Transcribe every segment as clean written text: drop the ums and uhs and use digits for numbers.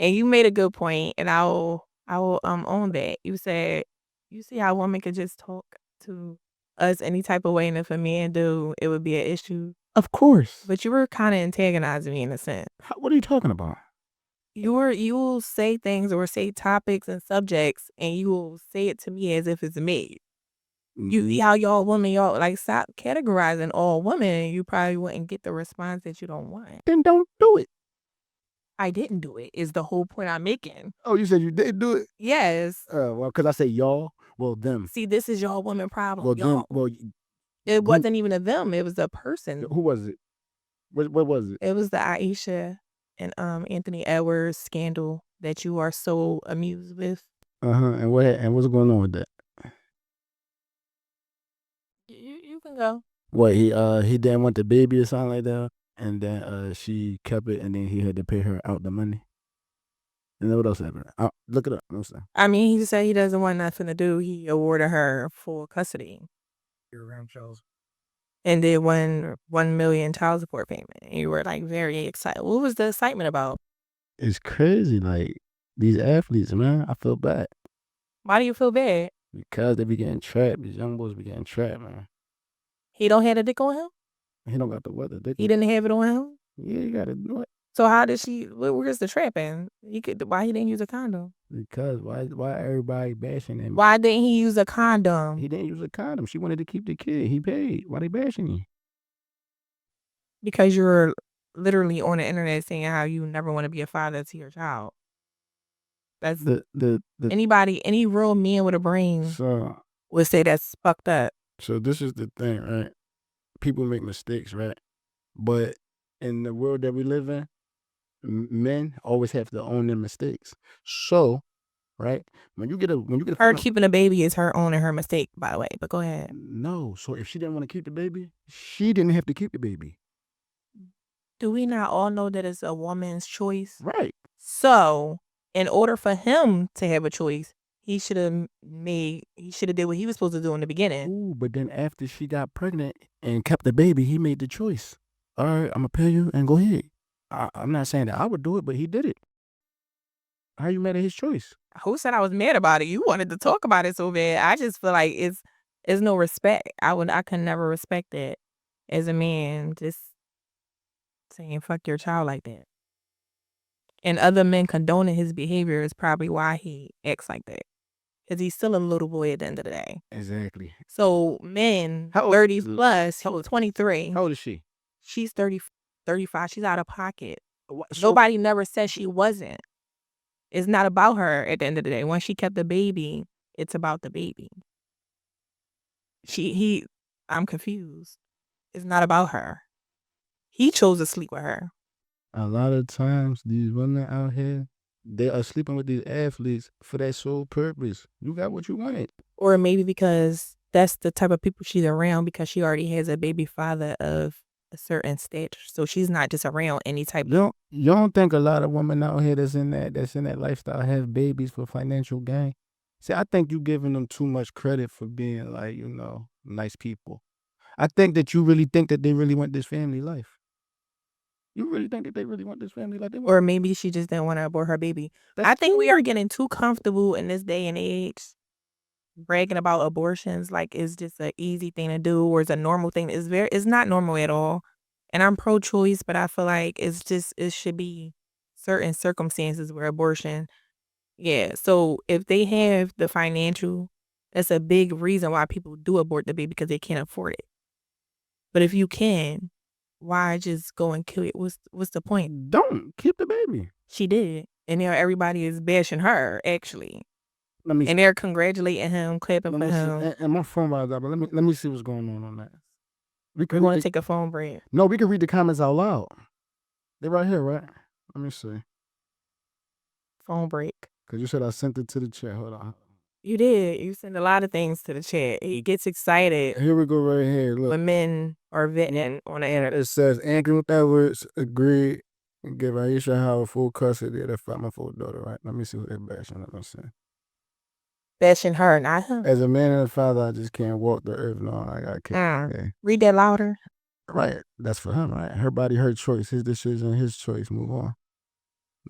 And you made a good point, and I will own that. You said, you see how women could just talk to us any type of way, and if a man do, it would be an issue. Of course. But you were kind of antagonizing me in a sense. What are you talking about? You will say things or say topics and subjects, and you will say it to me as if it's me. How y'all women, y'all like stop categorizing all women, and you probably wouldn't get the response that you don't want. Then don't do it. I didn't do it. Is the whole point I'm making. Oh, you said you didn't do it? Yes. Well, because I say y'all, well, them. See, this is y'all woman problem. Well, y'all. them, well, It wasn't even a them. It was a person. who was it? What was it? It was the Aisha and Anthony Edwards scandal that you are so amused with. And what's going on with that? You can go. What, he didn't want the baby or something like that, and then she kept it, and then he had to pay her out the money. And then what else happened? Look it up. No, I mean, he said he doesn't want nothing to do. He awarded her full custody. And did 1 million child support payment. And you were like very excited. What was the excitement about? It's crazy. Like these athletes, man. I feel bad. Why do you feel bad? Because they be getting trapped. These young boys be getting trapped, man. He don't have a dick on him? He don't got the weather. He didn't have it on him? Yeah, you gotta do it. So how did she? Where's the trapping? Why he didn't use a condom? Because why everybody bashing him? Why didn't he use a condom? He didn't use a condom. She wanted to keep the kid. He paid. Why they bashing you? Because you're literally on the internet saying how you never want to be a father to your child. That's anybody, any real man with a brain would say that's fucked up. So this is the thing, right? People make mistakes, right? But in the world that we live in, men always have to own their mistakes. So, right, when you get her keeping a baby is her owning her mistake, by the way. But go ahead. No, so if she didn't want to keep the baby, she didn't have to keep the baby. Do we not all know that it's a woman's choice? Right. So, in order for him to have a choice, he should have did what he was supposed to do in the beginning. Ooh, but then after she got pregnant and kept the baby, he made the choice. All right, I'm gonna pay you and go ahead. I'm not saying that I would do it, but he did it. How you mad at his choice? Who said I was mad about it? You wanted to talk about it so bad. I just feel like it's no respect. I can never respect that as a man, just saying fuck your child like that. And other men condoning his behavior is probably why he acts like that. Because he's still a little boy at the end of the day. Exactly. So men, 30 plus, he was 23. How old is she? She's 30, 35. She's out of pocket. Nobody never said she wasn't. It's not about her at the end of the day. Once she kept the baby, it's about the baby. I'm confused. It's not about her. He chose to sleep with her. A lot of times, these women out here, they are sleeping with these athletes for that sole purpose. You got what you wanted. Or maybe because that's the type of people she's around, because she already has a baby father of a certain stature. So she's not just around any type of... You don't think a lot of women out here that's in that lifestyle have babies for financial gain? See, I think you giving them too much credit for being like, nice people. I think that you really think that they really want this family life. You really think that they really want this family like they want? Or maybe she just didn't want to abort her baby. I think we are getting too comfortable in this day and age, bragging about abortions like it's just an easy thing to do or it's a normal thing. It's not normal at all. And I'm pro-choice, but I feel like it should be certain circumstances where abortion, yeah. So if they have the financial, that's a big reason why people do abort the baby, because they can't afford it. But if you can, why just go and kill it? What's the point? Don't keep the baby. She did. And now everybody is bashing her, actually. And they're congratulating him, clapping for him. And my phone was out, but let me see what's going on that. We're going to take a phone break. No, we can read the comments out loud. They're right here, right? Let me see. Phone break. Because you said I sent it to the chat. Hold on. You did. You send a lot of things to the chat. He gets excited. Here we go right here. Look. When men are venting on the internet. It says, Anthony Edwards agreed and give Aisha Howard full custody of their 5-month-old daughter, right? Let me see what they're bashing. Let me see. Bashing her, not him. As a man and a father, I just can't walk the earth. No, I got kids. Okay. Read that louder. Right. That's for him, right? Her body, her choice. His decision, his choice. Move on.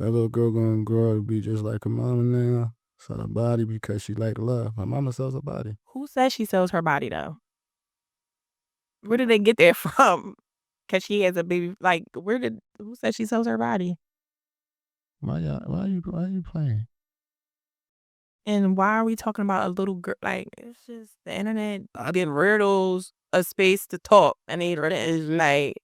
That little girl gonna grow up to be just like her mama now. Sell her body because she like love. Her mama sells her body. Who says she sells her body though? Where did they get that from? Cause she has a baby. Like, who said she sells her body? Why are you playing? And why are we talking about a little girl? Like, it's just the internet getting riddles a space to talk, and it's like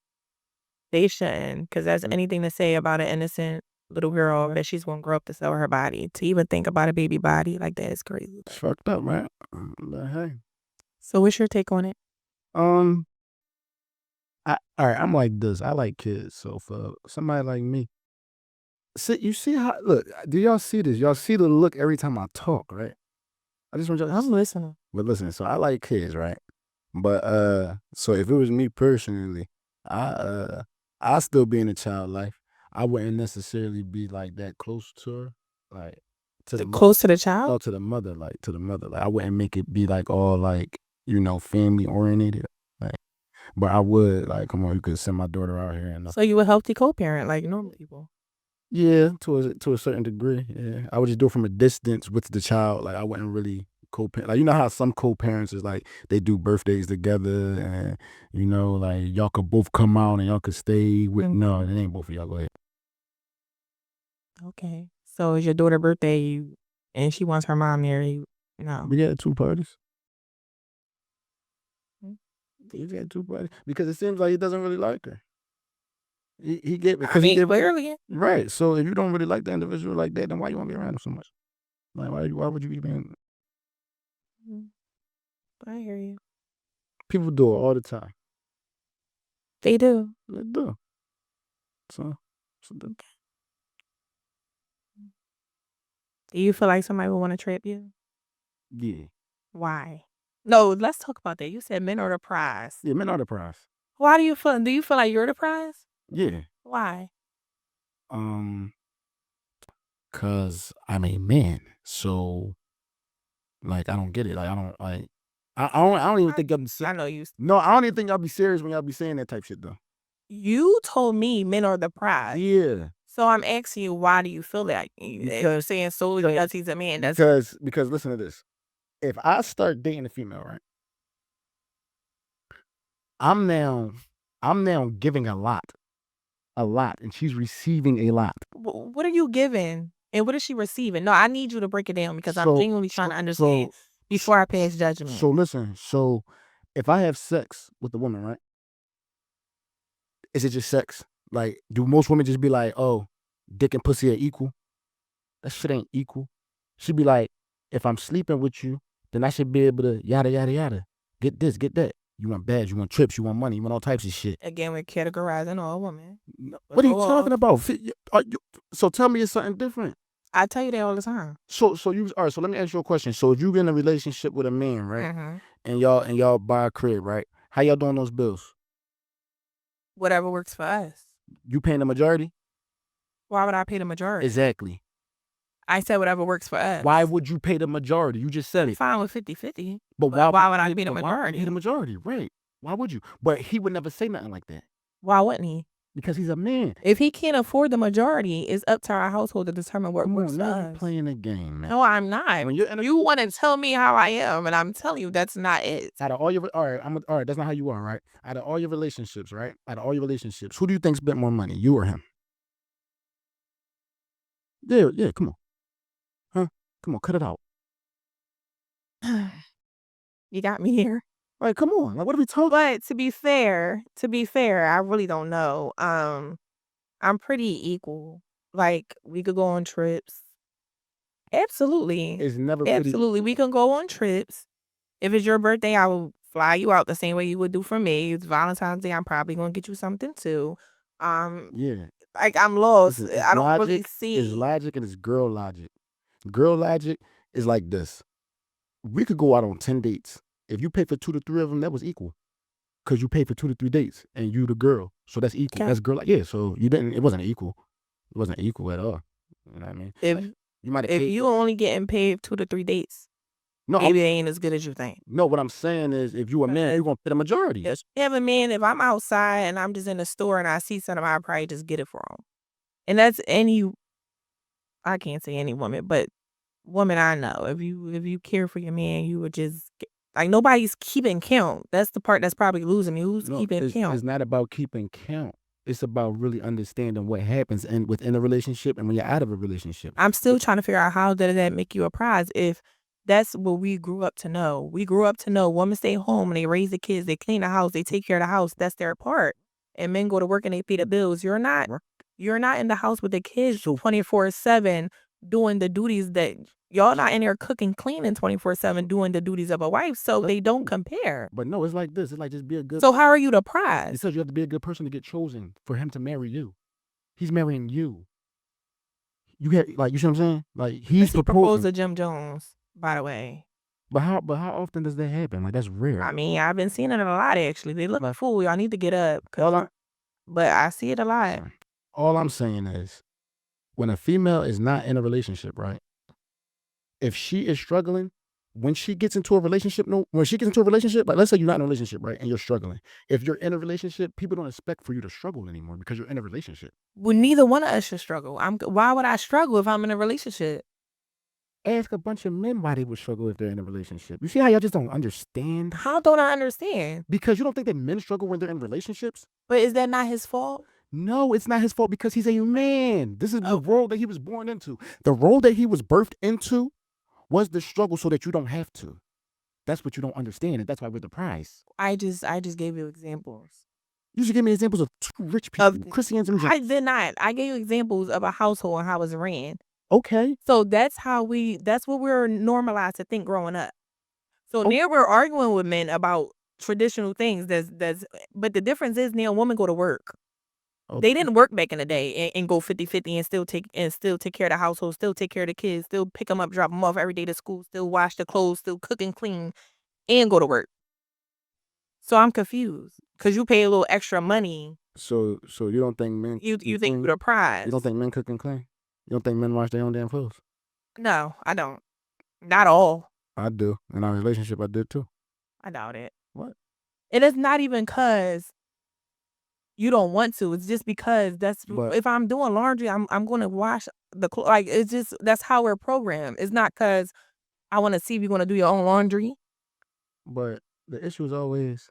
they shouldn't, because that's anything to say about an innocent little girl that she's gonna grow up to sell her body. To even think about a baby body like that is crazy. It's fucked up, right? But hey. So, what's your take on it? All right, I'm like this. I like kids, so for somebody like me, you see how look? Do y'all see this? Y'all see the look every time I talk, right? I just want y'all. I'm listening. But listen, so I like kids, right? But so if it was me personally, I still be in a child life. I wouldn't necessarily be like that close to her, like to the Close to the child? no, to the mother, like to the mother. Like I wouldn't make it be like all like family oriented. Like, but I would like, come on, you could send my daughter out here and So you a healthy co-parent like normal people? yeah, to a certain degree. Yeah, I would just do it from a distance with the child. Like I wouldn't really co-parent. Like you know how some co-parents is like they do birthdays together, and like y'all could both come out and y'all could stay with. No, it ain't both of y'all. Go ahead. Okay. So it's your daughter's birthday, and she wants her mom there. No. We had 2 parties. You had 2 parties because it seems like he doesn't really like her. He get because he get clearly. right. So if you don't really like the individual like that, then why you want to be around him so much? Like why would you even? I hear you. People do it all the time. They do. They do. So Do you feel like somebody would want to trap you? yeah. Why? No, let's talk about that. You said men are the prize. Yeah, men are the prize. Why do you feel? Do you feel like you're the prize? Yeah. Why? Cause I'm a man, so like I don't get it. Like I don't like. I don't even think y'all be. I know you. No, I don't even think y'all be serious when y'all be saying that type shit though. You told me men are the prize. Yeah. So I'm asking you, why do you feel that? You're saying solely because he's a man. Because listen to this. If I start dating a female, right? I'm now giving a lot, and she's receiving a lot. What are you giving, and what is she receiving? No, I need you to break it down because I'm genuinely trying to understand before I pass judgment. So listen. So if I have sex with a woman, right? Is it just sex? Like, do most women just be like, "Oh, dick and pussy are equal"? That shit ain't equal. She'd be like, "If I'm sleeping with you, then I should be able to yada yada yada. Get this, get that. You want bags, you want trips, you want money, you want all types of shit." Again, we're categorizing all women. What are you talking about? So tell me it's something different. I tell you that all the time. So you all right? So let me ask you a question. So if you in a relationship with a man, right, and y'all buy a crib, right? How y'all doing those bills? Whatever works for us. You paying the majority? Why would I pay the majority? Exactly. I said whatever works for us. Why would you pay the majority? You just said it. Fine with 50-50. But why would I pay the majority? Pay the majority, right? Why would you? But he would never say nothing like that. Why wouldn't he? Because he's a man. If he can't afford the majority, it's up to our household to determine what works for us. You're playing a game, man. No, I'm not. You want to tell me how I am, and I'm telling you that's not it. Out of all your all right, that's not how you are, right? Out of all your relationships, who do you think spent more money, you or him? Yeah, come on. Huh? Come on, cut it out. You got me here. All right, come on. Like, what are we talking? But to be fair, I really don't know. I'm pretty equal. Like, we could go on trips. Absolutely. It's never Absolutely. We can go on trips. If it's your birthday, I will fly you out the same way you would do for me. It's Valentine's Day. I'm probably gonna get you something too. Yeah. Like I'm lost. Listen, I don't really see. It's logic and it's girl logic. Girl logic is like this. We could go out on 10 dates. If you pay for 2 to 3 of them, that was equal. Cause you paid for 2 to 3 dates and you the girl. So that's equal. Okay. That's girl. Yeah. So it wasn't equal. It wasn't equal at all. You know what I mean? If you only getting paid 2 to 3 dates, no, maybe it ain't as good as you think. No, what I'm saying is if you a man, you're gonna pay the majority. Yes. Yeah, but man, if I'm outside and I'm just in the store and I see something, I'll probably just get it for him. And that's any I can't say any woman, but woman I know, if you care for your man, you would just like nobody's keeping count. That's the part that's probably losing me. Who's No, keeping count? it's not about keeping count. It's about really understanding what happens within a relationship and when you're out of a relationship. I'm still trying to figure out how does that make you a prize if that's what we grew up to know. We grew up to know women stay home and they raise the kids, they clean the house, they take care of the house. That's their part. And men go to work and they pay the bills. You're not in the house with the kids 24/7 doing the duties that y'all not in there cooking, cleaning 24/7 doing the duties of a wife. So they don't compare. But no, it's like this. It's like just be a good. So how are you the prize? Because you have to be a good person to get chosen for him to marry you. He's marrying you. You get you see what I'm saying? Like he's proposed to Jim Jones, by the way. But how often does that happen? Like that's rare. I mean, I've been seeing it a lot actually. They look like fool. Y'all need to get up. But I see it a lot. All I'm saying is, when a female is not in a relationship, right? If she is struggling, when she gets into a relationship, like let's say you're not in a relationship, right? And you're struggling. If you're in a relationship, people don't expect for you to struggle anymore because you're in a relationship. Well, neither one of us should struggle. Why would I struggle if I'm in a relationship? Ask a bunch of men why they would struggle if they're in a relationship. You see how y'all just don't understand? How don't I understand? Because you don't think that men struggle when they're in relationships? But is that not his fault? No, it's not his fault because he's a man. This is the world that he was born into. The role that he was birthed into was the struggle so that you don't have to. That's what you don't understand, and that's why we're the prize. I just gave you examples. You should give me examples of two rich people, Christians and I did not. I gave you examples of a household and how it's ran. Okay. So that's what we're normalized to think growing up. So now we're arguing with men about traditional things. But the difference is now women go to work. They didn't work back in the day and go 50-50 and still take care of the household, still take care of the kids, still pick them up, drop them off every day to school, still wash the clothes, still cook and clean, and go to work. So I'm confused because you pay a little extra money. So you don't think men? You think you're the prize? You don't think men cook and clean? You don't think men wash their own damn clothes? No, I don't. Not all. I do. In our relationship, I did too. I doubt it. What? It is not even because you don't want to. It's just because if I'm doing laundry, I'm going to wash the clothes. Like it's just that's how we're programmed. It's not because I want to see if you're going to do your own laundry. But the issue is always,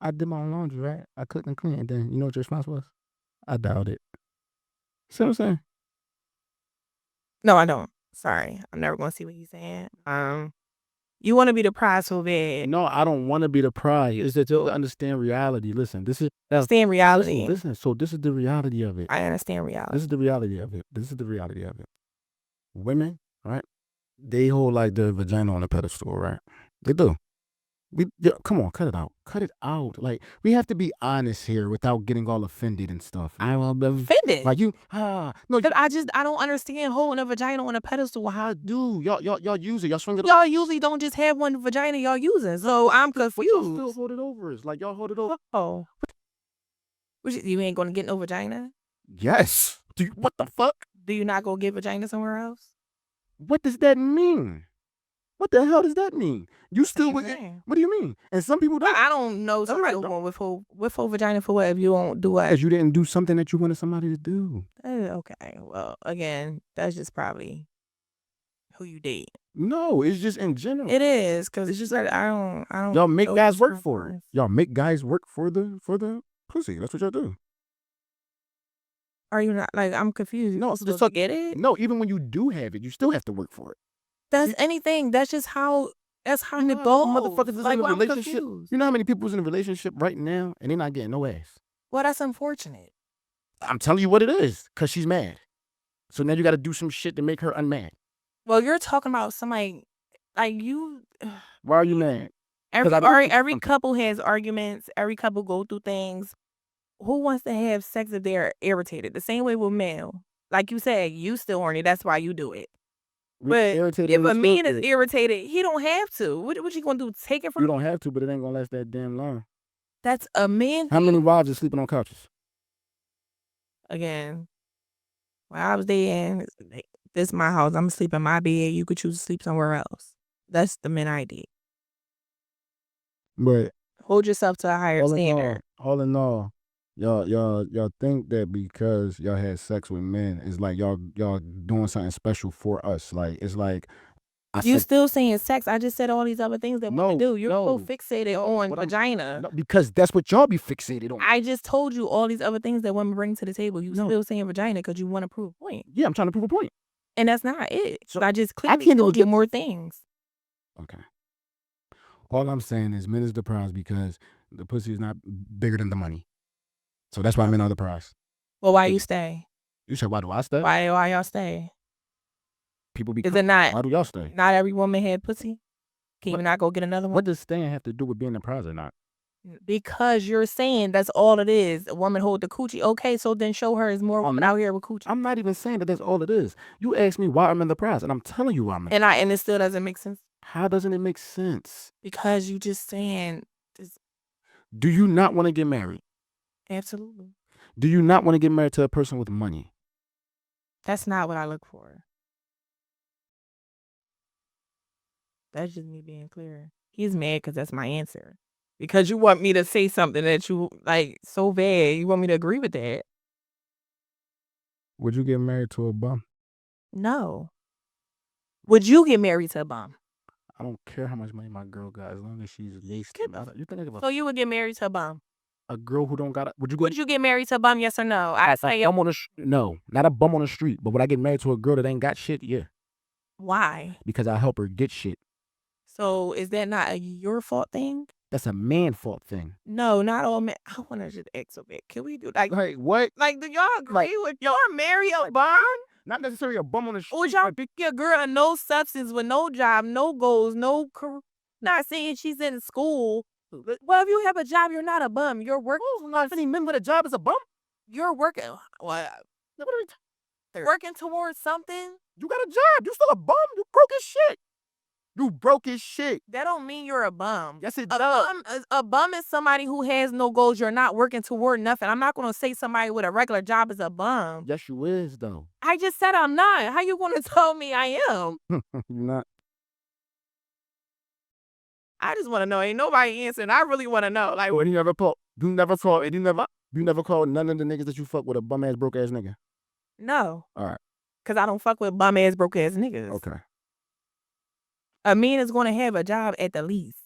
I did my own laundry, right? I cooked and cleaned. And then you know what your response was? I doubt it. See what I'm saying? No, I don't. Sorry, I'm never going to see what he's saying. You want to be the prize so bad. No, I don't want to be the prize. It's that you understand reality. Listen, this is understand reality. Listen, so this is the reality of it. I understand reality. This is the reality of it. This is the reality of it. Women, right? They hold like the vagina on a pedestal, right? They do. Come on, cut it out. Cut it out. Like we have to be honest here without getting all offended and stuff. I will be offended. Like no. I don't understand holding a vagina on a pedestal. How do y'all use it? Y'all swing it. Y'all usually don't just have one vagina y'all using. So I'm confused. Y'all still hold it over. It's like y'all hold it over. Oh, you ain't gonna get no vagina? Yes. What the fuck? Do you not go get vagina somewhere else? What does that mean? What the hell does that mean? You still with it? What do you mean? And some people don't. I don't know. Somebody going with whole vagina for what if you won't do what? Because you didn't do something that you wanted somebody to do. Okay. Well, again, that's just probably who you date. No, it's just in general. It is because it's just like I don't. Y'all make guys work for it. Y'all make guys work for the pussy. That's what y'all do. Are you not like I'm confused? No, just get it. No, even when you do have it, you still have to work for it. That's anything. That's just how. That's how it goes. Motherfuckers is in a relationship. You know how many people's in a relationship right now and they're not getting no ass? Well, that's unfortunate. I'm telling you what it is, because she's mad. So now you got to do some shit to make her unmad. Well, you're talking about somebody like you. Why are you mad? Every couple has arguments. Every couple go through things. Who wants to have sex if they're irritated? The same way with male. Like you said, you still horny. That's why you do it. But if a man is irritated, he don't have to. What you gonna do? Take it from? You don't have to, but it ain't gonna last that damn long. That's a man. How many wives are sleeping on couches? Again, when I was there, this is my house. I'm gonna sleep in my bed. You could choose to sleep somewhere else. That's the men I did. But hold yourself to a higher standard. All in all, Y'all think that because y'all had sex with men is like y'all doing something special for us. Like it's like You still saying sex. I just said all these other things that women do. You're so no. fixated on vagina. No, because that's what y'all be fixated on. I just told you all these other things that women bring to the table. You No. still saying vagina because you want to prove a point. Yeah, I'm trying to prove a point. And that's not it. So I just I clearly can't told you get more things. Okay. All I'm saying is men is the prize because the pussy is not bigger than the money. So that's why men are the prize. Well, why you stay? You said why do I stay? Why y'all stay? People be Is it not? Why do y'all stay? Not every woman had pussy. Can you not go get another one? What does staying have to do with being the prize or not? Because you're saying that's all it is. A woman hold the coochie. Okay, so then show her is more women out here with coochie. I'm not even saying that that's all it is. You asked me why I'm in the prize, and I'm telling you why I'm in. And it still doesn't make sense. How doesn't it make sense? Because you just saying this. Do you not want to get married? Absolutely. Do you not want to get married to a person with money? That's not what I look for. That's just me being clear. He's mad because that's my answer. Because you want me to say something that you like so bad. You want me to agree with that. Would you get married to a bum? No. Would you get married to a bum? I don't care how much money my girl got as long as she's laced. You think I give a So you would get married to a bum? A girl who don't got Would you get married to a bum, yes or no? I say a bum on the no, not a bum on the street, but would I get married to a girl that ain't got shit? Yeah. Why? Because I help her get shit. So is that not a your fault thing? That's a man fault thing. No, not all men. I want to just ask a bit. Can we do like what? Like, do y'all agree with y'all marry a bum? Not necessarily a bum on the street. Would y'all pick a girl of no substance with no job, no goals, no career? Not saying she's in school. Well, if you have a job, you're not a bum. You're working. Not any men with a job is a bum. You're working. What? Working towards something. You got a job. You still a bum. You broke as shit. You broke as shit. That don't mean you're a bum. Yes, it does. A bum is somebody who has no goals. You're not working toward nothing. I'm not going to say somebody with a regular job is a bum. Yes, you is, though. I just said I'm not. How you going to tell me I am? You're not. I just want to know. Ain't nobody answering. I really want to know. Like, You never call none of the niggas that you fuck with a bum ass broke ass nigga? No. All right. Because I don't fuck with bum ass broke ass niggas. Okay. A man is going to have a job at the least.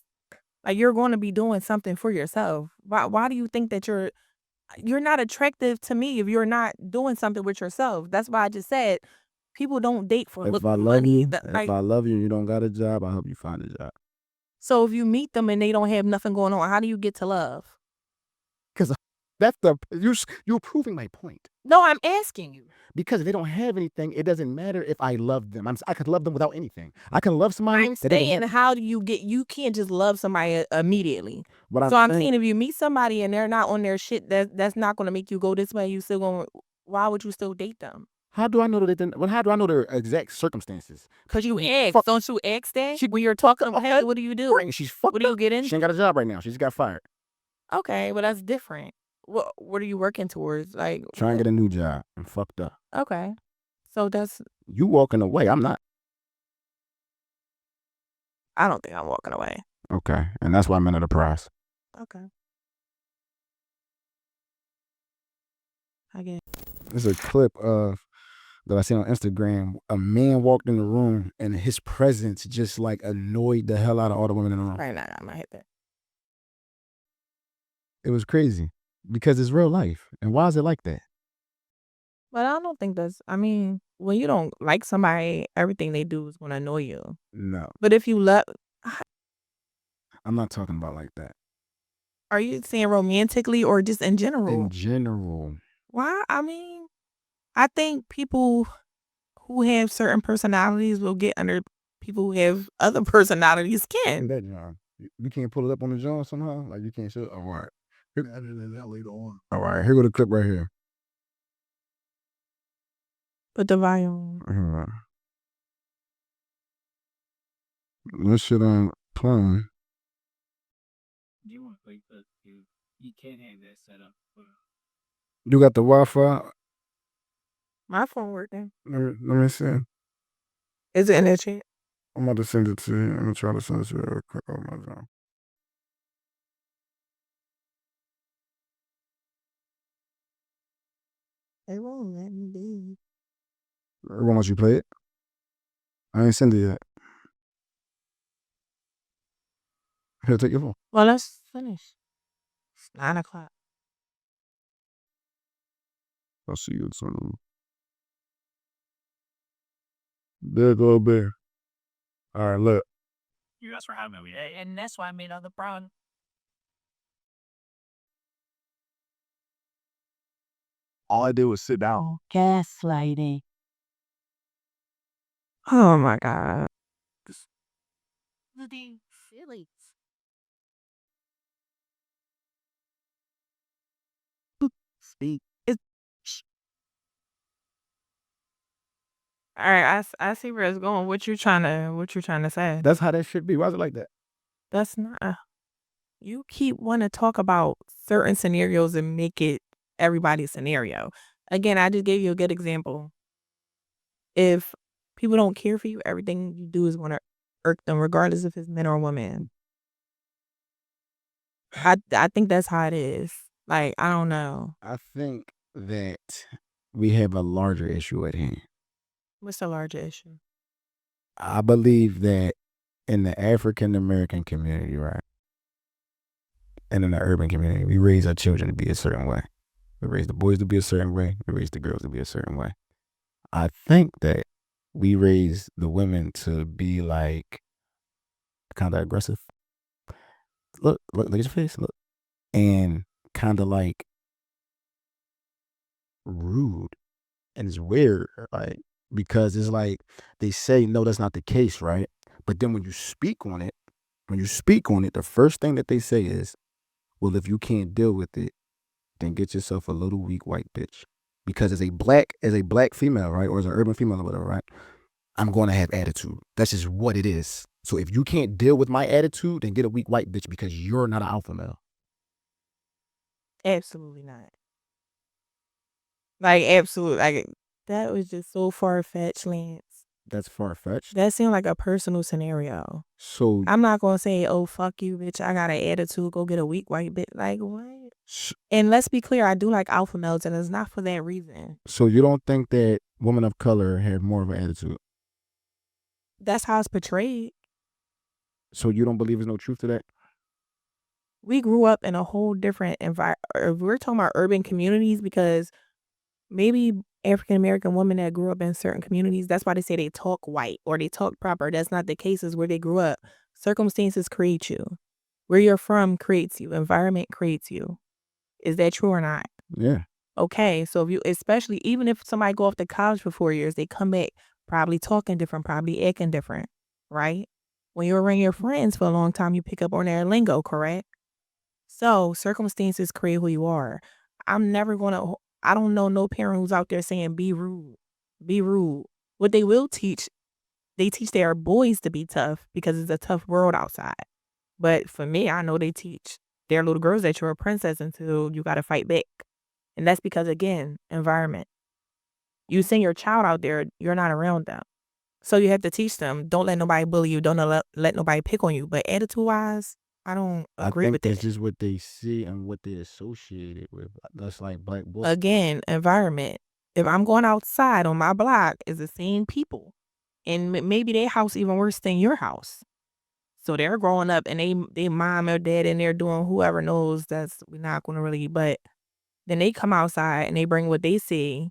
Like, you're going to be doing something for yourself. Why do you think that you're not attractive to me if you're not doing something with yourself? That's why I just said people don't date for If I love you, if I love you and you don't got a job, I help you find a job. So if you meet them and they don't have nothing going on, how do you get to love? Because you're proving my point. No, I'm asking you. Because if they don't have anything, it doesn't matter if I love them. I could love them without anything. I can love somebody. I'm saying, how do you can't just love somebody immediately. So I'm saying if you meet somebody and they're not on their shit, that's not going to make you go this way. You still going, why would you still date them? How do I know that how do I know their exact circumstances? Because you ask. Don't you ask that? When you're talking about what do you do? She's fucked What do you get in? She ain't got a job right now. She just got fired. Okay, well, that's different. What are you working towards? Like, trying to get a new job and fucked up. Okay. So that's... You walking away. I'm not. I don't think I'm walking away. Okay. And that's why I'm in the prize. Okay. I get it. There's a clip of that I seen on Instagram. A man walked in the room and his presence just like annoyed the hell out of all the women in the room. Right now, I might hit that. It was crazy because it's real life. And why is it like that? But I don't think that's... I mean, when you don't like somebody, everything they do is going to annoy you. No. But if you love... I'm not talking about like that. Are you saying romantically or just in general? In general. Why? I mean, I think people who have certain personalities will get under people who have other personalities can. That John. You can't pull it up on the John somehow? Like you can't show it? All right. That later on. All right. Here go the clip right here. Put the volume. This shit on playing. You want to because you can't have that set up. You got the Wi-Fi? My phone working. Let me see. Is it in the chat? I'm about to send it to you. I'm gonna try to send it to you real quick on my phone. They won't let me be. Why don't you play it? I ain't send it yet. Here, take your phone. Well, let's finish. It's 9 o'clock. I'll see you soon. There go bear. All right, look. You guys were having me, and that's why I made other brown. All I did was sit down. Gaslighting. Oh my God. Silly. Speak. All right, I see where it's going. What you trying to say? That's how that should be. Why is it like that? That's not. You keep want to talk about certain scenarios and make it everybody's scenario. Again, I just gave you a good example. If people don't care for you, everything you do is going to irk them, regardless if it's men or women. I think that's how it is. Like, I don't know. I think that we have a larger issue at hand. What's the larger issue? I believe that in the African American community, right, and in the urban community, we raise our children to be a certain way. We raise the boys to be a certain way. We raise the girls to be a certain way. I think that we raise the women to be like kind of aggressive. Look at your face. Look, and kind of like rude, and it's weird, like, because it's like they say no, that's not the case, right? But then when you speak on it, the first thing that they say is, well, if you can't deal with it, then get yourself a little weak white bitch. Because as a black female, right, or as an urban female or whatever, right, I'm going to have attitude. That's just what it is. So if you can't deal with my attitude, then get a weak white bitch because you're not an alpha male. Absolutely not. Like, absolutely. Like, that was just so far-fetched, Lance. That's far-fetched. That seemed like a personal scenario. So I'm not going to say, oh, fuck you, bitch. I got an attitude. Go get a weak white bitch. Like, what? And let's be clear, I do like alpha males, and it's not for that reason. So you don't think that women of color have more of an attitude? That's how it's portrayed. So you don't believe there's no truth to that? We grew up in a whole different environment. We're talking about urban communities because maybe African American women that grew up in certain communities, that's why they say they talk white or they talk proper. That's not the case. Is where they grew up. Circumstances create you. Where you're from creates you. Environment creates you. Is that true or not? Yeah. Okay, so if you, especially even if somebody go off to college for 4 years, they come back probably talking different, probably acting different, right? When you're around your friends for a long time, you pick up on their lingo, correct? So circumstances create who you are. I'm never gonna. I don't know no parent who's out there saying be rude, be rude. What they will teach, they teach their boys to be tough because it's a tough world outside. But for me, I know they teach their little girls that you're a princess until you got to fight back. And that's because, again, environment. You send your child out there, you're not around them. So you have to teach them, don't let nobody bully you, don't let nobody pick on you. But attitude-wise, I don't agree with that's it. just what they see and what they associate it with. That's like black boys. Again, environment. If I'm going outside on my block, it's the same people. And maybe their house even worse than your house. So they're growing up and they mom or dad and they're doing whoever knows that's we're not going to really, but then they come outside and they bring what they see.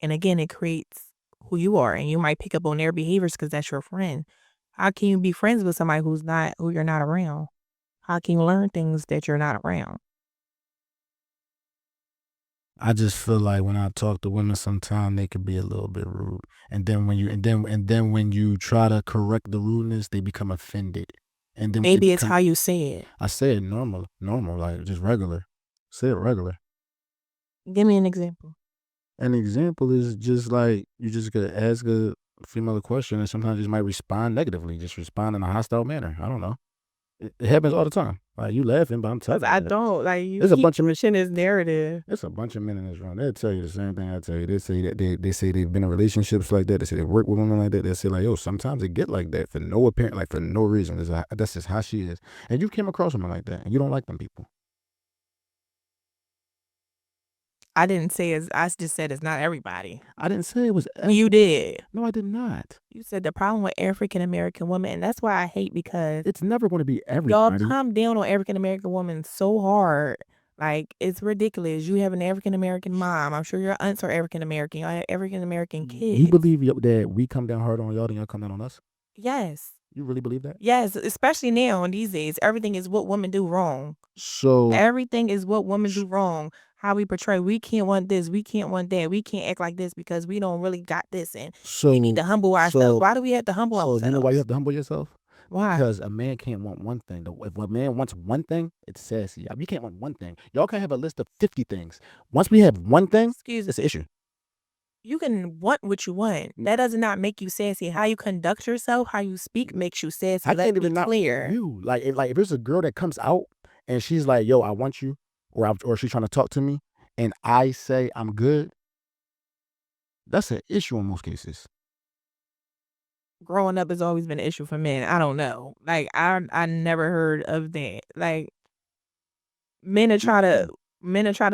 And again, it creates who you are and you might pick up on their behaviors because that's your friend. How can you be friends with somebody who you're not around? How can you learn things that you're not around? I just feel like when I talk to women, sometimes they could be a little bit rude, and then when you try to correct the rudeness, they become offended, and then Maybe it's how you say it. I say it normal, like just regular. Say it regular. Give me an example. An example is just like you just gotta ask a female a question, and sometimes you just might respond negatively, just respond in a hostile manner. I don't know. It happens all the time. Like you laughing, but I'm telling you. I don't like you. There's a keep bunch of pushing this narrative. There's a bunch of men in this room. They'll tell you the same thing I tell you. They say that they say they've been in relationships like that. They say they work with women like that. They say like, yo, sometimes it get like that for no apparent, like for no reason. That's just how she is. And you came across women like that, and you don't like them people. I didn't say I just said it's not everybody. I didn't say it was. You did. No, I did not. You said the problem with African American women, and that's why I hate because It's never going to be y'all everybody. come down on African American women so hard. Like, it's ridiculous. You have an African American mom. I'm sure your aunts are African American. Y'all have African American kids. You believe that we come down hard on y'all, then y'all come down on us? Yes. You really believe that? Yes, especially now in these days. Everything is what women do wrong. So Everything is what women do wrong. How we portray. We can't want this. We can't want that. We can't act like this because we don't really got this. And we need to humble ourselves. Why do we have to humble ourselves? you know why you have to humble yourself? Why? Because a man can't want one thing. If a man wants one thing, it's sassy. You can't want one thing. Y'all can have a list of 50 things. Once we have one thing, it's an issue. You can want what you want. That does not make you sassy. How you conduct yourself, how you speak makes you sassy. I can't even not clear. You like if there's a girl that comes out and she's like, "Yo, I want you," or she's trying to talk to me, and I say I'm good. That's an issue in most cases. Growing up has always been an issue for men. I don't know. Like, I never heard of that. Like, men are try to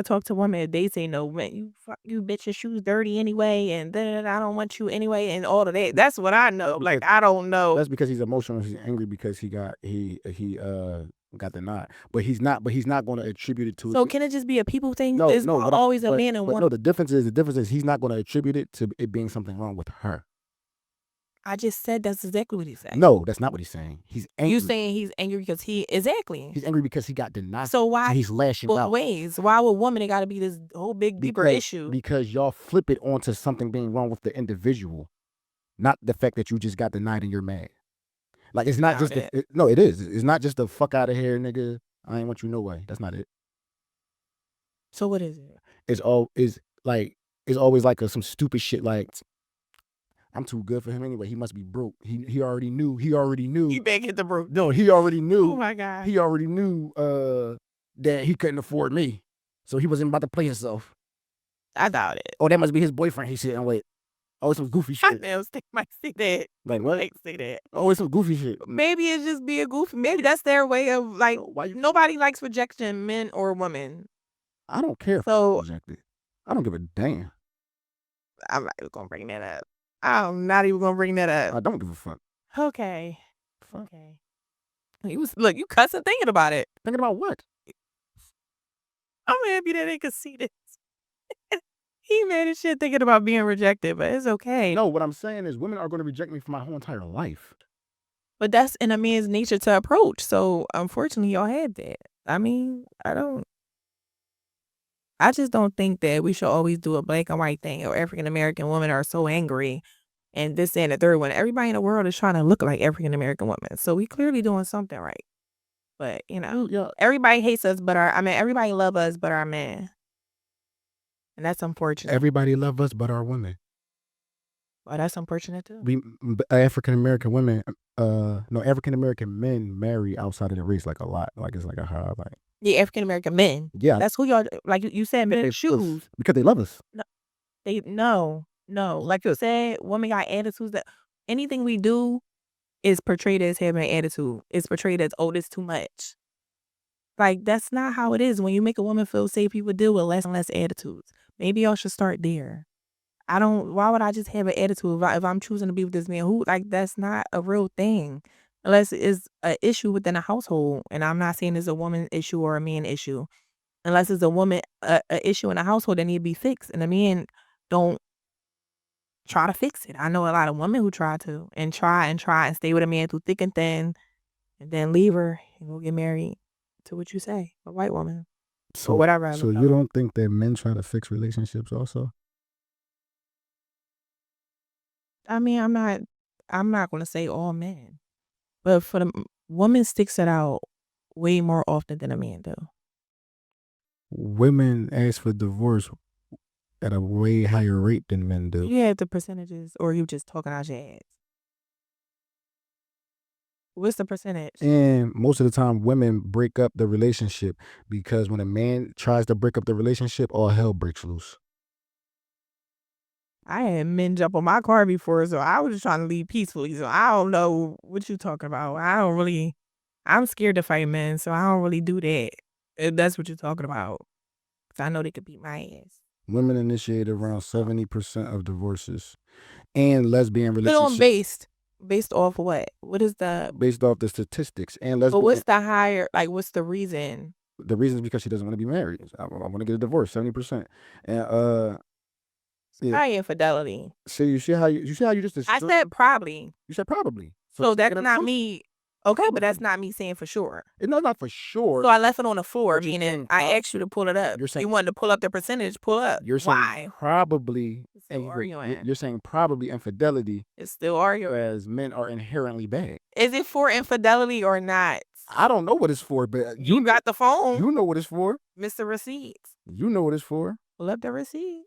talk to women. They say no, man, you bitch, your shoes dirty anyway, and then I don't want you anyway, and all of that. That's what I know. Like, I don't know. That's because he's emotional. He's angry because he got denied. But he's not going to attribute it to. So can it just be a people thing? No, It's no. always a man and one. No, the difference is he's not going to attribute it to it being something wrong with her. I just said that's exactly what he said. No, that's not what he's saying. He's angry. You saying he's angry because he's angry because he got denied. So why? And he's lashing out. Ways. Why would woman? It got to be this whole big deeper issue. Because y'all flip it onto something being wrong with the individual, not the fact that you just got denied and you're mad. Like, it's not just no, it is. It's not just the fuck out of here, nigga. I ain't want you no way. That's not it. So what is it? It's always like some stupid shit like, I'm too good for him anyway. He must be broke. He already knew. You better get the broke. No, he already knew. Oh my God. He already knew that he couldn't afford me, so he wasn't about to play himself. I doubt it. Oh, that must be his boyfriend. He said, "Wait, oh, it's some goofy shit." I know they might say that. Like what? They say that. Oh, it's some goofy shit. Maybe it's just being goofy. Maybe that's their way of like. Nobody likes rejection, men or women. I don't care. So rejected. I don't give a damn. I'm not even gonna bring that up. I'm not even gonna bring that up. I don't give a fuck. Okay. Okay. You cussing thinking about it. Thinking about what? I'm happy that they could see this. He mad as shit thinking about being rejected, but it's okay. No, what I'm saying is women are going to reject me for my whole entire life. But that's in a man's nature to approach. So unfortunately, y'all had that. I mean, I just don't think that we should always do a black and white thing, or African American women are so angry and this and the third one. Everybody in the world is trying to look like African American women. So we clearly doing something right. But, everybody hates us, but everybody love us, but our men. And that's unfortunate. Everybody love us, but our women. Well, that's unfortunate too. African American women, African American men marry outside of the race like a lot. Like it's like a high, like. Yeah, African American men. Yeah. That's who y'all, like you said, men choose. Because they love us. No. Like you said, women got attitudes that anything we do is portrayed as having an attitude. It's portrayed as, oh, this too much. Like, that's not how it is. When you make a woman feel safe, people deal with less and less attitudes. Maybe y'all should start there. Why would I just have an attitude if I'm choosing to be with this man? That's not a real thing. Unless it's an issue within a household. And I'm not saying it's a woman issue or a man issue. Unless it's a issue in a household that need to be fixed. And the men don't try to fix it. I know a lot of women who try to and try and stay with a man through thick and thin and then leave her and go get married to what you say, a white woman. So or whatever. So you don't think that men try to fix relationships also? I mean, I'm not going to say all men. But for the woman sticks it out way more often than a man do. Women ask for divorce at a way higher rate than men do. You had the percentages, or you just talking out your ass? What's the percentage? And most of the time, women break up the relationship because when a man tries to break up the relationship, all hell breaks loose. I had men jump on my car before, so I was just trying to leave peacefully. So I don't know what you talking about. I'm scared to fight men, so I don't really do that. If that's what you're talking about. Because I know they could beat my ass. Women initiate around 70% of divorces and lesbian Put on relationships based off what? What is the based off the statistics. And but lesbian, what's the higher like what's the reason? the reason is because she doesn't want to be married. I want to get a divorce, 70%. And yeah. High infidelity. See, you see how you just I said probably. you said probably. So that's not me. Okay, but that's not me saying for sure. It's not for sure. So I left it on the floor, But you're meaning saying I asked you to pull it up. You're saying You wanted to pull up the percentage, pull up. you're saying Why? probably Still arguing. you're saying probably infidelity, It's still arguing. whereas men are inherently bad. Is it for infidelity or not? I don't know what it's for, but You got the phone, you know what it's for. Mr. Receipts. You know what it's for. Pull up the receipts.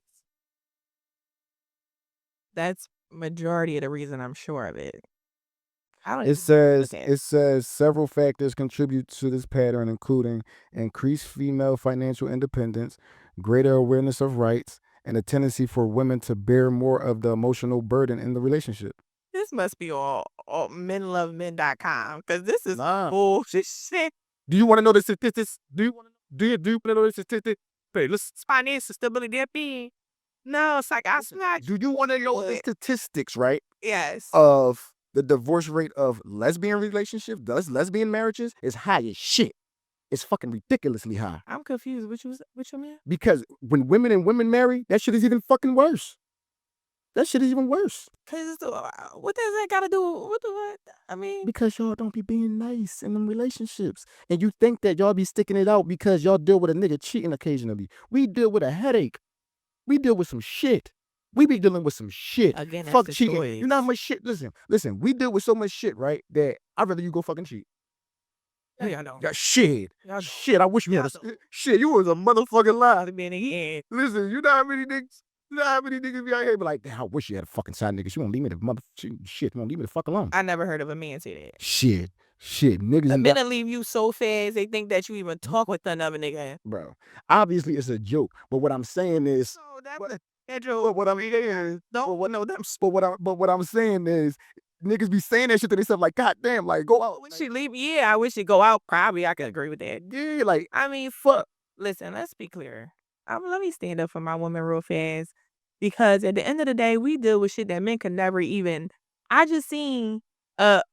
That's majority of the reason I'm sure of it. I don't It says several factors contribute to this pattern, including increased female financial independence, greater awareness of rights, and a tendency for women to bear more of the emotional burden in the relationship. This must be all menlovemen.com because this is Nah. bullshit shit. Do you want to know the statistics? Do you want to know the statistics? Hey, listen. Financial stability that being. No, it's like I smack. Do you want to know the statistics, right? Yes. Of the divorce rate of lesbian relationships, lesbian marriages is high as shit. It's fucking ridiculously high. I'm confused. What you mean? Because when women and women marry, that shit is even fucking worse. That shit is even worse. Cause what does that gotta do? What? I mean, Because y'all don't be being nice in them relationships. And you think that y'all be sticking it out because y'all deal with a nigga cheating occasionally. We deal with a headache. We deal with some shit. We be dealing with some shit. again, Fuck that's the cheating. choice. You know how much shit? Listen. We deal with so much shit, right? That I'd rather you go fucking cheat. Yeah, y'all know. Yeah, shit. Y'all know. Shit, I wish you had Y'all a... Shit, you was a motherfucking lie. Man, again. Listen, you know how many niggas be out here be like, damn, I wish you had a fucking side nigga. She won't leave me the mother... Shit, you won't leave me the fuck alone. I never heard of a man say that. Shit. Niggas... A minute leave you so fast, they think that you even talk with another nigga. Bro, obviously it's a joke, but what I'm saying is... No, that what I'm saying... But what I'm saying is... Niggas be saying that shit to themselves like, God damn, like, go out. When she leave, yeah, I wish she'd go out. Probably, I could agree with that. Yeah, like, I mean, fuck. Listen, let's be clear. Let me stand up for my woman real fast. Because at the end of the day, we deal with shit that men can never even. I just seen a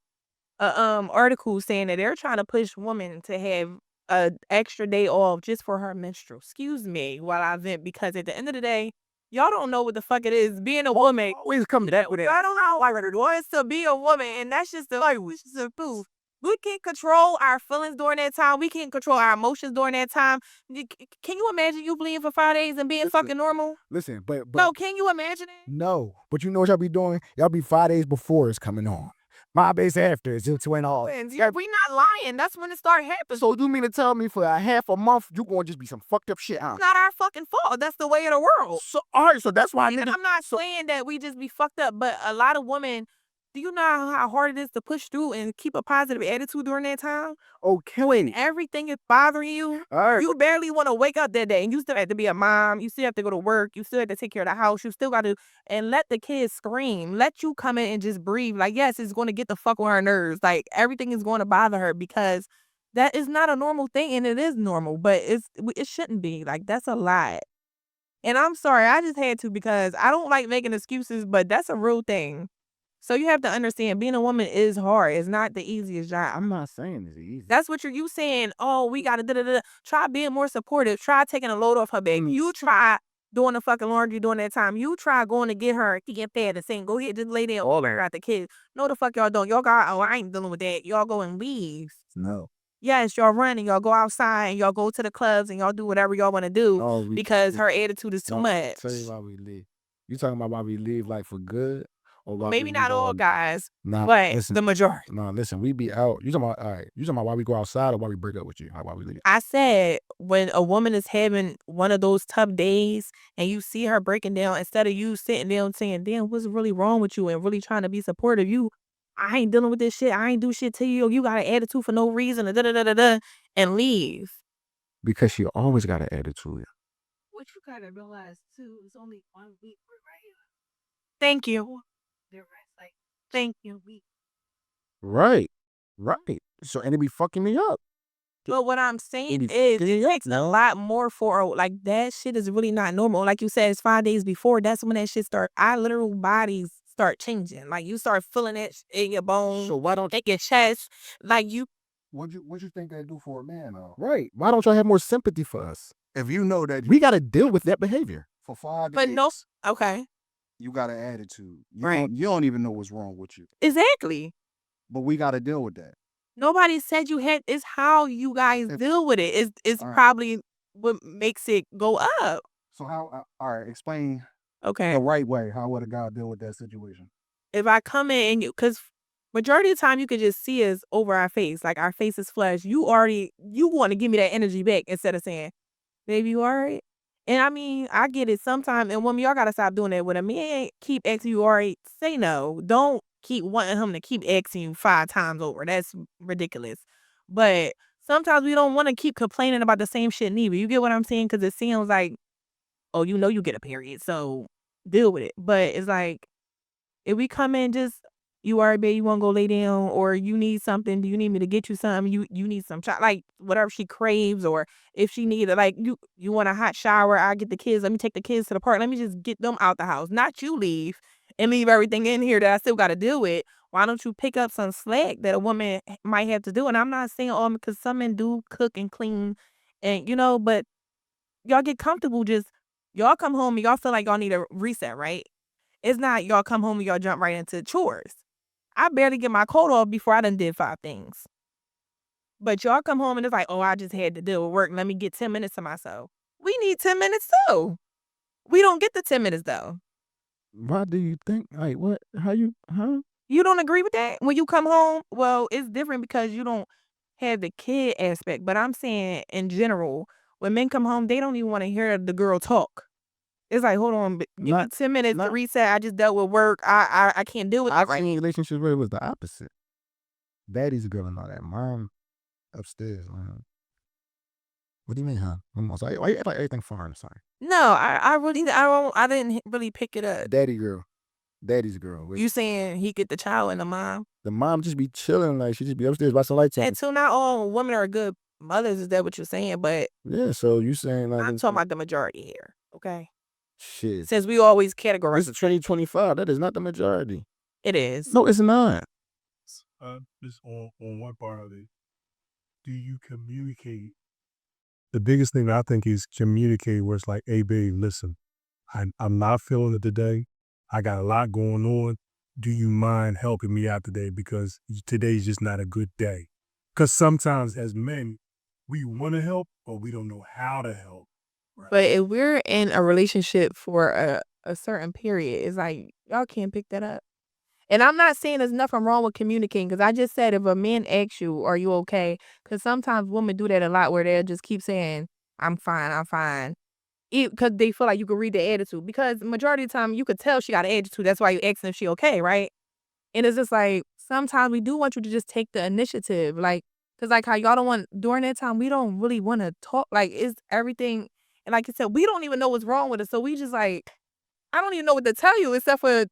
article saying that they're trying to push women to have a extra day off just for her menstrual. Excuse me while I vent, because at the end of the day, y'all don't know what the fuck it is being a woman. always come to that with it. I don't know what it was to be a woman, and that's just the language. It's the proof. We can't control our feelings during that time. We can't control our emotions during that time. Can you imagine you bleeding for 5 days and being fucking normal? Listen, but No, can you imagine it? no. But you know what y'all be doing? Y'all be 5 days before it's coming on. 5 days after it's just went off. Yeah, we not lying. That's when it started happening. So you mean to tell me for a half a month you gonna just be some fucked up shit, huh? It's not our fucking fault. That's the way of the world. So all right, so that's why And I'm not saying that we just be fucked up, but a lot of women, do you know how hard it is to push through and keep a positive attitude during that time? okay. When everything is bothering you, All right. you barely want to wake up that day, and you still have to be a mom. You still have to go to work. You still have to take care of the house. You still got to, and let the kids scream. Let you come in and just breathe. Like, yes, it's going to get the fuck on her nerves. Like, everything is going to bother her because that is not a normal thing, and it is normal, but it shouldn't be. Like, that's a lot. And I'm sorry, I just had to, because I don't like making excuses, but that's a real thing. So you have to understand, being a woman is hard. It's not the easiest job. I'm not saying it's easy. That's what you saying. Oh, we gotta da-da-da-da. Try being more supportive. Try taking a load off her back. You try doing the fucking laundry during that time. You try going to get her to get fed and saying, go ahead, just lay there over at the kids. No, the fuck y'all don't. Y'all got, oh, I ain't dealing with that. Y'all go and leave. No. Yes, y'all run and y'all go outside and y'all go to the clubs and y'all do whatever y'all want to do because her attitude is too much. Tell you why we leave. You talking about why we leave, like, for good? Or why Maybe we not leave all guys, Nah, but listen. the majority. No, listen, we be out. You talking about, all right, you talking about why we go outside or why we break up with you? Like, why we leave? I said, when a woman is having one of those tough days and you see her breaking down, instead of you sitting down saying, damn, what's really wrong with you, and really trying to be supportive, I ain't dealing with this shit. I ain't do shit to you. You got an attitude for no reason, and leave. Because she always got an attitude. What you gotta realize too is only 1 week we're right. Thank you. They're right, like Thank you. Right. So, and it be fucking me up. But what I'm saying is, it's a lot more for, like, that shit is really not normal. Like you said, it's 5 days before. That's when that shit start. Our literal bodies start changing. Like, you start feeling it in your bones, So why don't in your chest. Like, you. What you think they do for a man though? right? Why don't y'all have more sympathy for us? If you know that We got to deal with that behavior. for 5 But days, no. Okay. you got an attitude. Right. You don't even know what's wrong with you. Exactly. But we got to deal with that. Nobody said you had. It's how you guys deal with it. It's All right. probably what makes it go up. So how? All right, explain Okay. the right way. How would a guy deal with that situation? If I come in and because majority of the time you could just see us over our face, like our face is flushed. You want to give me that energy back instead of saying, "Baby, you alright?" And I mean, I get it sometimes. And women, y'all gotta stop doing that. When a man keep asking you alright, say no. Don't keep wanting him to keep asking you 5 times over. That's ridiculous. But sometimes we don't want to keep complaining about the same shit neither. You get what I'm saying? Because it seems like, oh, you get a period, so deal with it. But it's like, if we come in just, you alright, babe, you wanna go lay down, or you need something, do you need me to get you something? You need some like whatever she craves, or if she needed, like, you want a hot shower, I get the kids, let me take the kids to the park, let me just get them out the house. Not you leave and leave everything in here that I still gotta deal with. Why don't you pick up some slack that a woman might have to do? And I'm not saying all, because some men do cook and clean, and but y'all get comfortable, just y'all come home and y'all feel like y'all need a reset, right? It's not y'all come home and y'all jump right into chores. I barely get my coat off before I done did 5 things. But y'all come home and it's like, oh, I just had to deal with work. Let me get 10 minutes to myself. We need 10 minutes too. We don't get the 10 minutes though. Why do you think? Like, what? Huh? You don't agree with that? When you come home, well, it's different because you don't have the kid aspect. But I'm saying in general, when men come home, they don't even want to hear the girl talk. It's like, hold on, give me Not 10 minutes to not. reset. I just dealt with work. I can't deal with it I've right. seen relationships where it was the opposite. Daddy's girl and all that. Mom upstairs, man. What do you mean, huh? Why you act like everything foreign? Sorry. No, I didn't really pick it up. Daddy's girl. You saying he get the child and the mom? The mom just be chilling, like she just be upstairs watching lights on. And too, not all women are good mothers. Is that what you're saying? But Yeah, so you saying like I'm talking about the majority here. Okay, shit. since we always It's categorize, 2025. That is not the majority. it is. No, it's not. Just on one part of it, do you communicate? The biggest thing I think is communicate where it's like, hey, babe, listen, I'm not feeling it today. I got a lot going on. Do you mind helping me out today? Because today's just not a good day. Because sometimes as men, we want to help, but we don't know how to help. Right? But if we're in a relationship for a certain period, it's like y'all can't pick that up. And I'm not saying there's nothing wrong with communicating, because I just said if a man asks you, are you okay? Because sometimes women do that a lot where they'll just keep saying, I'm fine. Because they feel like you can read the attitude. Because the majority of the time, you could tell she got an attitude. That's why you asking if she okay, right? And it's just like, sometimes we do want you to just take the initiative. Like, because like how y'all don't want, during that time, we don't really want to talk. Like, it's everything. And like I said, we don't even know what's wrong with us. So we just like, I don't even know what to tell you except for,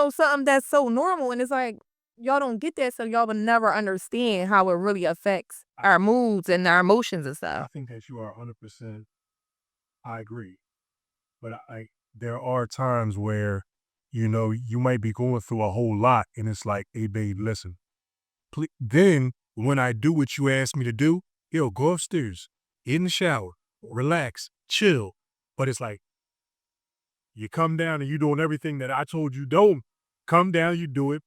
something that's so normal. And it's like, y'all don't get that. So y'all will never understand how it really affects our moods and our emotions and I stuff. think that you are 100%. I agree. But there are times where, you might be going through a whole lot and it's like, hey, babe, listen. Then when I do what you asked me to do, go upstairs, get in the shower, relax, chill. But it's like, you come down and you doing everything that I told you don't. Come down, you do it.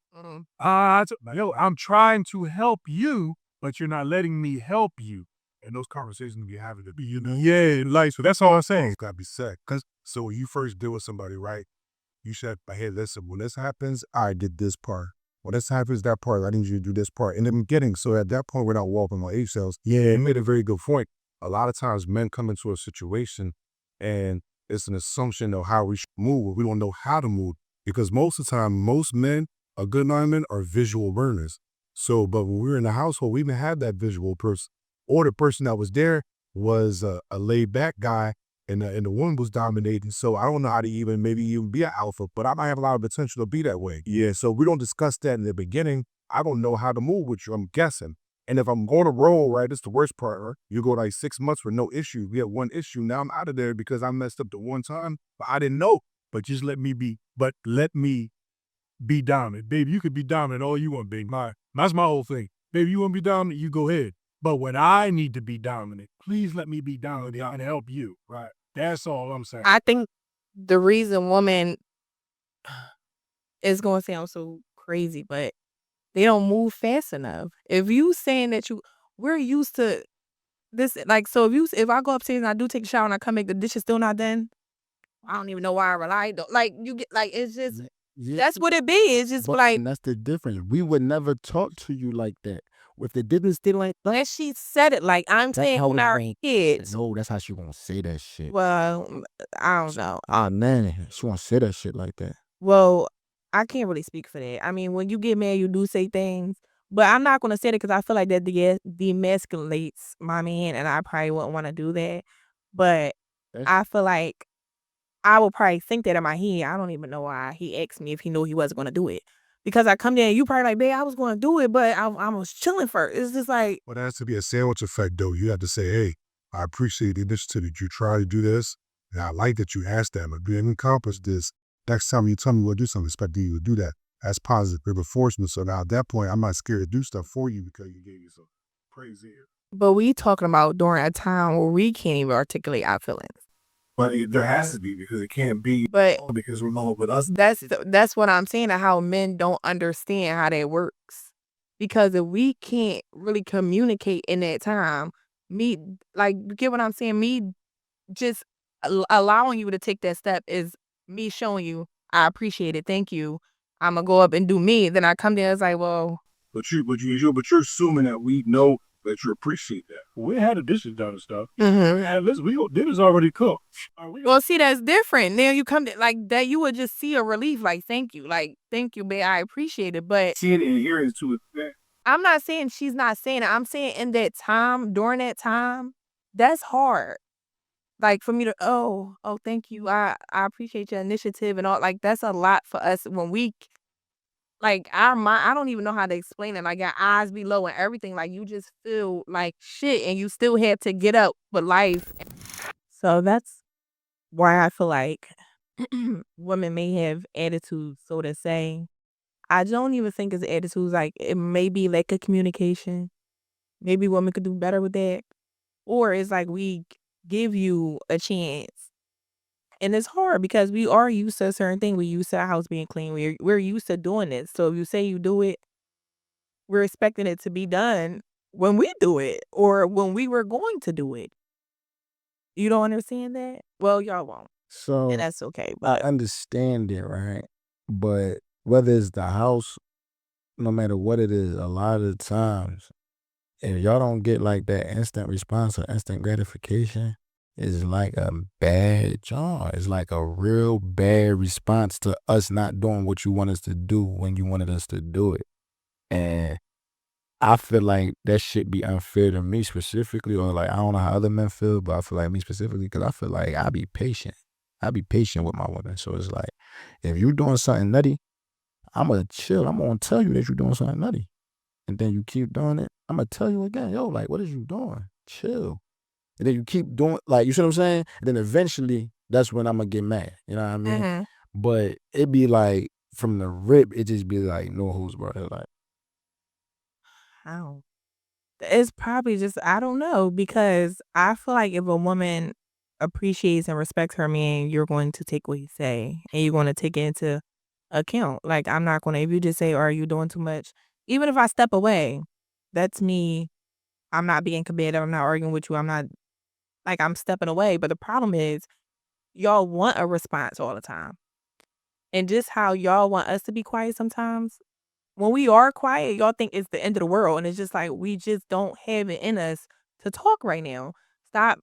I'm trying to help you, but you're not letting me help you. And those conversations be having to be, yeah, like, so that's all I'm saying. It's gotta be said. So when you first deal with somebody, right, you said, hey, listen, when this happens, I did this part. When this happens, that part, I need you to do this part. In the beginning, so at that point, we're not walking on eggshells. Yeah, you made a very good point. A lot of times men come into a situation and it's an assumption of how we should move. We don't know how to move. Because most of the time, most men, a good men, are visual learners. So, but when we were in the household, we even had that visual person. Or the person that was there was a laid back guy and the woman was dominating. So I don't know how to maybe even be an alpha, but I might have a lot of potential to be that way. Yeah, so we don't discuss that in the beginning. I don't know how to move with you, I'm guessing. And if I'm on a roll, right, it's the worst part, right? You go like 6 months with no issue. We have one issue. Now I'm out of there because I messed up the one time, but I didn't know. But just let me be dominant. Baby, you could be dominant all you want, baby. That's my whole thing. Baby, you want to be dominant, you go ahead. But when I need to be dominant, please let me be dominant and help you. Right. That's all I'm saying. I think the reason women is going to sound so crazy, but they don't move fast enough. If you saying that we're used to this, like, so if I go upstairs and I do take a shower and I come back, the dish is still not done. I don't even know why I relied on. Like, you get, like, it's just, Yeah, that's what it be. It's just but like, and that's the difference. We would never talk to you like that. If the difference still like and she said it like I'm that's saying how when it our ain't. kids. No, that's how she gonna say that shit. Well, I don't know. Ah man, she gonna say that shit like that. Well, I can't really speak for that. I mean, when you get mad, you do say things, but I'm not gonna say it because I feel like that demasculates my man, and I probably wouldn't want to do that. But That's I feel like I would probably think that in my head. I don't even know why he asked me if he knew he wasn't gonna do it. Because I come there and you probably like, babe, I was gonna do it, but I was chilling first. It's just like, Well, there has to be a sandwich effect, though. You have to say, hey, I appreciate the initiative that you try to do this. And I like that you asked that. But being accomplished this, next time you tell me we'll do something, expect you to do that. That's positive reinforcement. So now at that point, I'm not scared to do stuff for you because you gave me some praise here. but we talking about during a time where we can't even articulate our feelings. But there has to be because it can't be But because we're not with us. that's what I'm saying, and how men don't understand how that works. Because if we can't really communicate in that time, me, like, you get what I'm saying? Me just allowing you to take that step is me showing you I appreciate it. Thank you. I'm gonna go up and do me. Then I come there, it's like, well, But you're assuming that we know that you appreciate that. We had the dishes done and stuff. Dinner's already cooked. well, see, that's different. Now you come to like that, you would just see a relief, like, thank you, babe, I appreciate it. But See it adherence to it. I'm not saying she's not saying it. I'm saying in that time, during that time, that's hard. Like for me to, thank you. I appreciate your initiative and all. Like that's a lot for us when we, like, our mind. I don't even know how to explain it. Like, our eyes be low and everything. Like, you just feel like shit, and you still have to get up for life. So that's why I feel like women may have attitudes, so to say. I don't even think it's attitudes. Like, it may be lack of communication. Maybe women could do better with that. Or it's like we give you a chance. And it's hard because we are used to a certain thing. We're used to our house being clean. We're used to doing this. So if you say you do it, we're expecting it to be done when we do it or when we were going to do it. You don't understand that? Well, y'all won't. so And that's okay. I But understand it, right? But whether it's the house, no matter what it is, a lot of the times, if y'all don't get like that instant response or instant gratification, it's like a bad job. It's like a real bad response to us not doing what you want us to do when you wanted us to do it. And I feel like that should be unfair to me specifically, or like I don't know how other men feel, but I feel like me specifically because I feel like I be patient. I be patient with my woman. So it's like if you doing something nutty, I'm gonna chill. I'm gonna tell you that you're doing something nutty. And then you keep doing it, I'm gonna tell you again, yo, like, what is you doing? Chill. And then you keep doing, like, you see what I'm saying? And then eventually, that's when I'm gonna get mad. You know what I mean? mhm. But it be like from the rip, it just be like no who's bro. Like, I don't. It's probably just, I don't know, because I feel like if a woman appreciates and respects her man, you're going to take what he say and you're going to take it into account. Like, I'm not going to, if you just say, are you doing too much? Even if I step away, that's me. I'm not being combative. I'm not arguing with you. I'm not, like, I'm stepping away. But the problem is, y'all want a response all the time. And just how y'all want us to be quiet sometimes, when we are quiet, y'all think it's the end of the world. And it's just like, we just don't have it in us to talk right now. Stop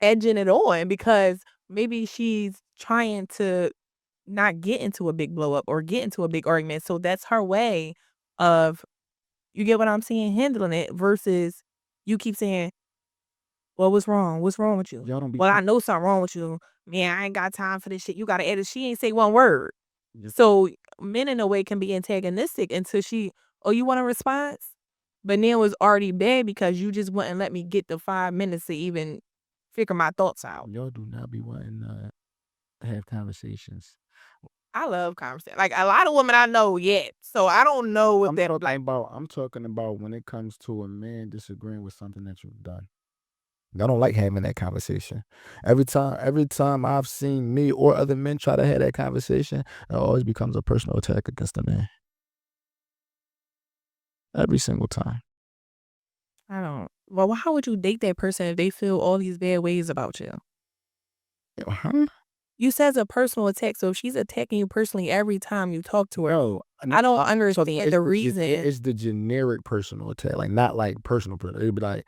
edging it on because maybe she's trying to not get into a big blow up or get into a big argument. So that's her way of, you get what I'm saying, handling it versus you keep saying, well, what's wrong? What's wrong with you? y'all don't be. Well, I know something wrong with you. Man, I ain't got time for this shit. You got to edit. She ain't say one word. Just- So men in a way can be antagonistic until she, oh, you want a response? But now it's already bad because you just wouldn't let me get the 5 minutes to even figure my thoughts out. Y'all do not be wanting to have conversations. I love conversation. Like, a lot of women I know yet, so I don't know if I'm that talking about when it comes to a man disagreeing with something that you've done. I don't like having that conversation. Every time I've seen me or other men try to have that conversation, it always becomes a personal attack against the man. Every single time. I don't. Well, how would you date that person if they feel all these bad ways about you? Huh? You said it's a personal attack, so if she's attacking you personally every time you talk to her, No, I don't understand the reason. It's the generic personal attack, like not like personal. It'd be like,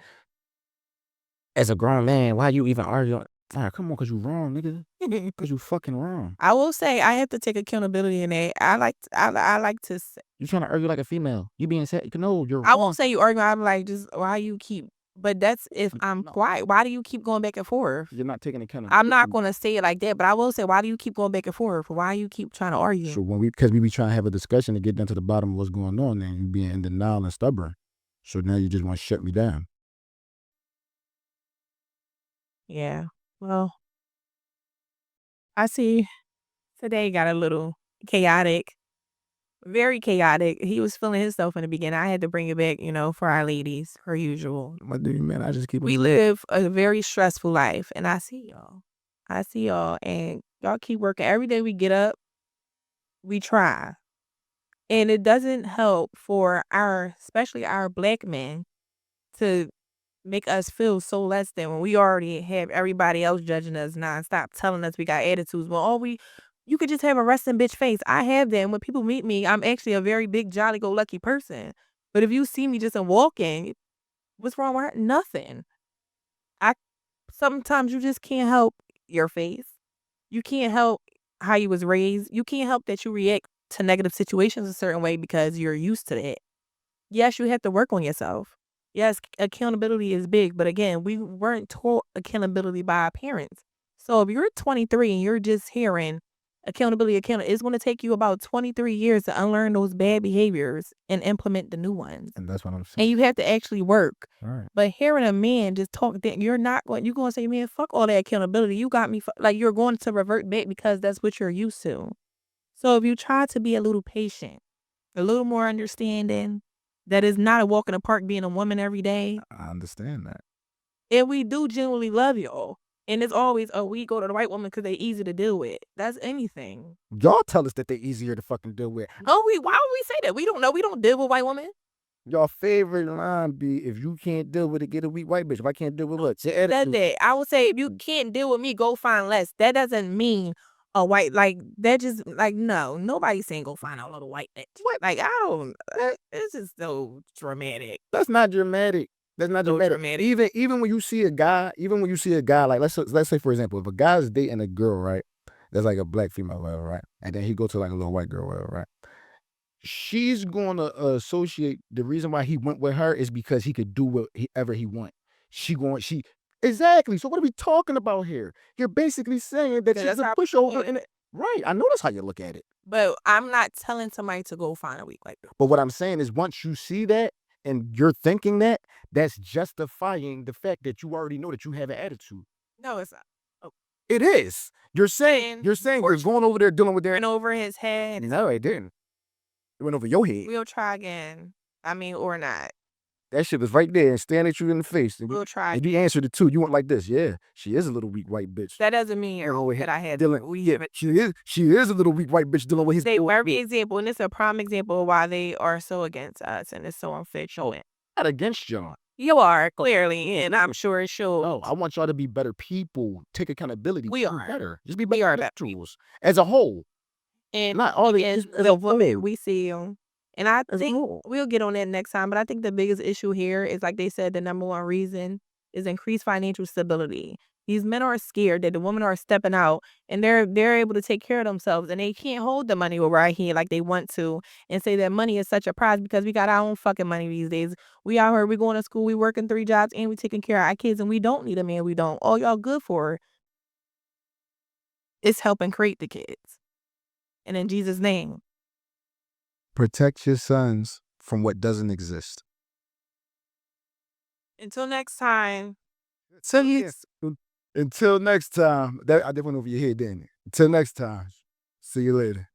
as a grown man, why you even arguing? Come on, cause you wrong, nigga. Cause you fucking wrong. I will say I have to take accountability in that. I like to say, You trying to argue like a female? You being sad? No, you're I wrong. won't say you argue. I'm like, just why you keep. But that's if I'm No. quiet. Why do you keep going back and forth? You're not taking accountability. I'm not gonna say it like that, but I will say, why do you keep going back and forth? Why you keep trying to argue? So because we be trying to have a discussion to get down to the bottom of what's going on, and you being in denial and stubborn. So now you just want to shut me down. Yeah. Well, I see today got a little chaotic. Very chaotic. He was feeling himself in the beginning. I had to bring it back, for our ladies, per usual. What do you mean? I just keep. We live a very stressful life, and I see y'all. And y'all keep working. Every day we get up, we try. And it doesn't help for especially our black men, to make us feel so less than when we already have everybody else judging us nonstop, telling us we got attitudes. Well, you could just have a resting bitch face. I have that. And when people meet me, I'm actually a very big, jolly-go-lucky person. But if you see me just in walking, what's wrong with her? Nothing. Sometimes you just can't help your face. You can't help how you was raised. You can't help that you react to negative situations a certain way because you're used to that. Yes, you have to work on yourself. Yes, accountability is big, but again, we weren't taught accountability by our parents. So if you're 23 and you're just hearing accountability, it's going to take you about 23 years to unlearn those bad behaviors and implement the new ones. And that's what I'm And saying. you have to actually work. All right. But hearing a man just talk, that you're going to say, man, fuck all that accountability. You got me, like you're going to revert back because that's what you're used to. So if you try to be a little patient, a little more understanding, that is not a walk in the park being a woman every day. I understand that. And we do genuinely love y'all. And it's always, we go to the white woman because they're easy to deal with. That's anything. Y'all tell us that they're easier to fucking deal with. Why would we say that? We don't know. We don't deal with white women. Y'all favorite line be, if you can't deal with it, get a weak white bitch. If I can't deal with what? That's that. I would say if you can't deal with me, go find less. That doesn't mean a white, like, that just, like, no. Nobody's saying go find a little white bitch. What? Like, it's just so dramatic. That's not dramatic. That's not So dramatic. dramatic. Even when you see a guy, like let's say for example, if a guy's dating a girl, right? That's like a black female, whatever, right? And then he go to like a little white girl, whatever, right? She's gonna associate the reason why he went with her is because he could do whatever he want. Exactly. So what are we talking about here? You're basically saying that Yeah, she's that's a how- pushover. Right. I know that's how you look at it. But I'm not telling somebody to go find a weak white girl. But what I'm saying is once you see that and you're thinking that, that's justifying the fact that you already know that you have an attitude. No, it's not. It is. You're saying you're going over there dealing with their. Went over his head. No, it didn't. It went over your head. We'll try again. Or not. That shit was right there and staring at you in the face. We'll try. And you answered it too. You went like this. Yeah, she is a little weak white bitch. That doesn't mean that I had she is a little weak white bitch dealing with his. They every example, and it's a prime example of why they are so against us, and it's so unfair showing. Not against y'all. You are, clearly, and I'm sure it shows. No, I want y'all to be better people. Take accountability. We are better. Just be better. We are better individuals as a whole. And not all the women we see them. And I think we'll get on that next time. But I think the biggest issue here is, like they said, the number one reason is increased financial stability. These men are scared that the women are stepping out and they're able to take care of themselves, and they can't hold the money over our head like they want to and say that money is such a prize because we got our own fucking money these days. We out here, we going to school, we working 3 jobs, and we taking care of our kids, and we don't need a man. We don't. All y'all good for is helping create the kids. And in Jesus' name. Protect your sons from what doesn't exist. Until next time. Until next time. That I just went over your head, didn't it? Until next time. See you later.